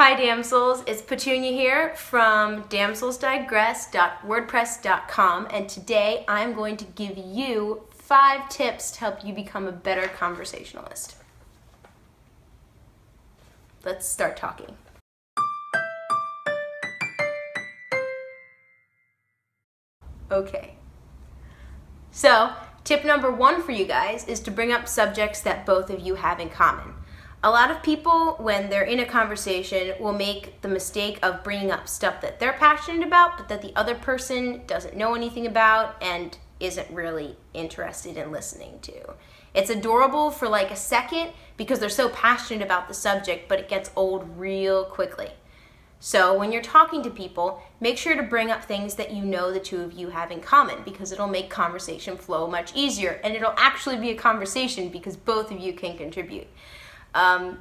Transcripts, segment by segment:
Hi damsels, it's Petunia here from damselsdigress.wordpress.com, and today I'm going to give you 5 tips to help you become a better conversationalist. Let's start talking. Okay, so tip number 1 for you guys is to bring up subjects that both of you have in common. A lot of people, when they're in a conversation, will make the mistake of bringing up stuff that they're passionate about, but that the other person doesn't know anything about and isn't really interested in listening to. It's adorable for like a second because they're so passionate about the subject, but it gets old real quickly. So when you're talking to people, make sure to bring up things that you know the two of you have in common, because it'll make conversation flow much easier, and it'll actually be a conversation because both of you can contribute.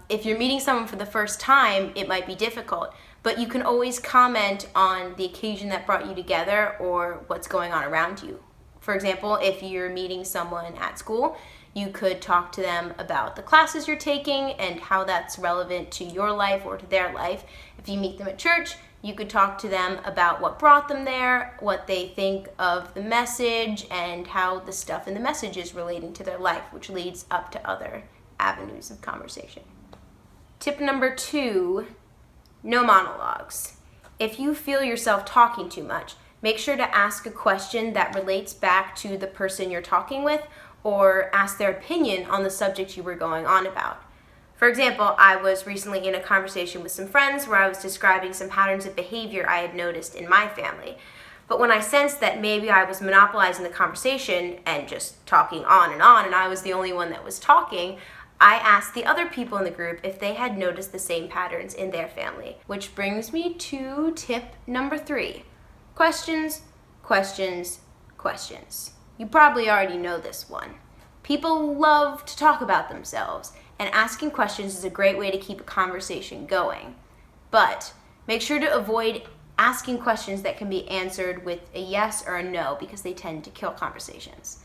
If you're meeting someone for the first time, it might be difficult, but you can always comment on the occasion that brought you together or what's going on around you. For example, if you're meeting someone at school, you could talk to them about the classes you're taking and how that's relevant to your life or to their life. If you meet them at church, you could talk to them about what brought them there, what they think of the message, and how the stuff in the message is relating to their life, which leads up to other avenues of conversation. Tip number 2, no monologues. If you feel yourself talking too much, make sure to ask a question that relates back to the person you're talking with, or ask their opinion on the subject you were going on about. For example, I was recently in a conversation with some friends where I was describing some patterns of behavior I had noticed in my family. But when I sensed that maybe I was monopolizing the conversation and just talking on, and I was the only one that was talking, I asked the other people in the group if they had noticed the same patterns in their family. Which brings me to tip number 3. Questions, questions, questions. You probably already know this one. People love to talk about themselves, and asking questions is a great way to keep a conversation going. But make sure to avoid asking questions that can be answered with a yes or a no, because they tend to kill conversations.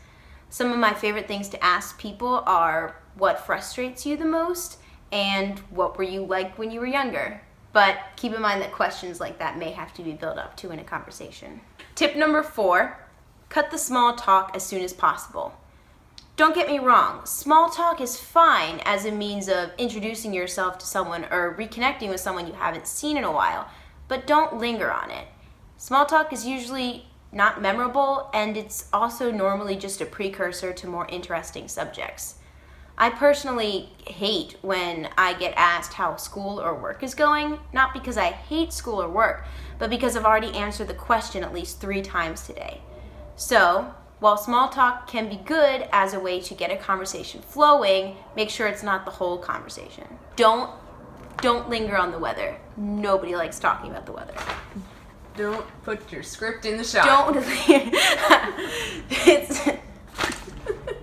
Some of my favorite things to ask people are, what frustrates you the most, and what were you like when you were younger? But keep in mind that questions like that may have to be built up to in a conversation. Tip number 4, cut the small talk as soon as possible. Don't get me wrong, small talk is fine as a means of introducing yourself to someone or reconnecting with someone you haven't seen in a while, but don't linger on it. Small talk is usually not memorable, and it's also normally just a precursor to more interesting subjects. I personally hate when I get asked how school or work is going, not because I hate school or work, but because I've already answered the question at least 3 times today. So, while small talk can be good as a way to get a conversation flowing, make sure it's not the whole conversation. Don't linger on the weather. Nobody likes talking about the weather. Don't put your script in the shot.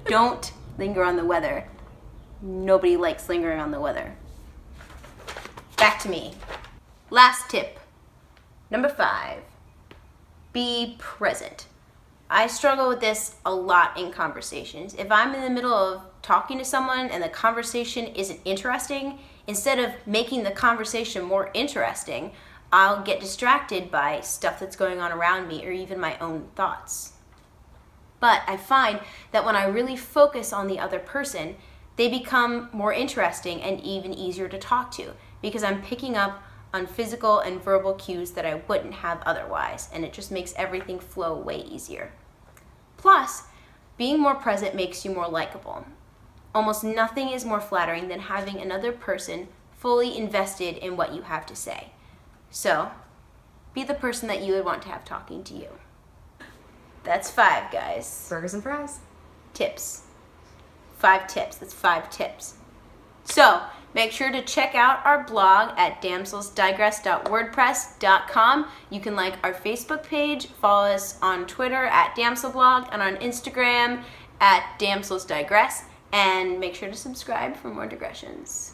Don't linger on the weather. Nobody likes lingering on the weather. Back to me. Last tip. Number 5. Be present. I struggle with this a lot in conversations. If I'm in the middle of talking to someone and the conversation isn't interesting, instead of making the conversation more interesting, I'll get distracted by stuff that's going on around me or even my own thoughts. But I find that when I really focus on the other person, they become more interesting and even easier to talk to, because I'm picking up on physical and verbal cues that I wouldn't have otherwise, and it just makes everything flow way easier. Plus, being more present makes you more likable. Almost nothing is more flattering than having another person fully invested in what you have to say. So, be the person that you would want to have talking to you. That's 5, guys. Burgers and fries. Tips. 5 tips. That's 5 tips. So, make sure to check out our blog at damselsdigress.wordpress.com. You can like our Facebook page, follow us on Twitter at damselblog, and on Instagram at damselsdigress, and make sure to subscribe for more digressions.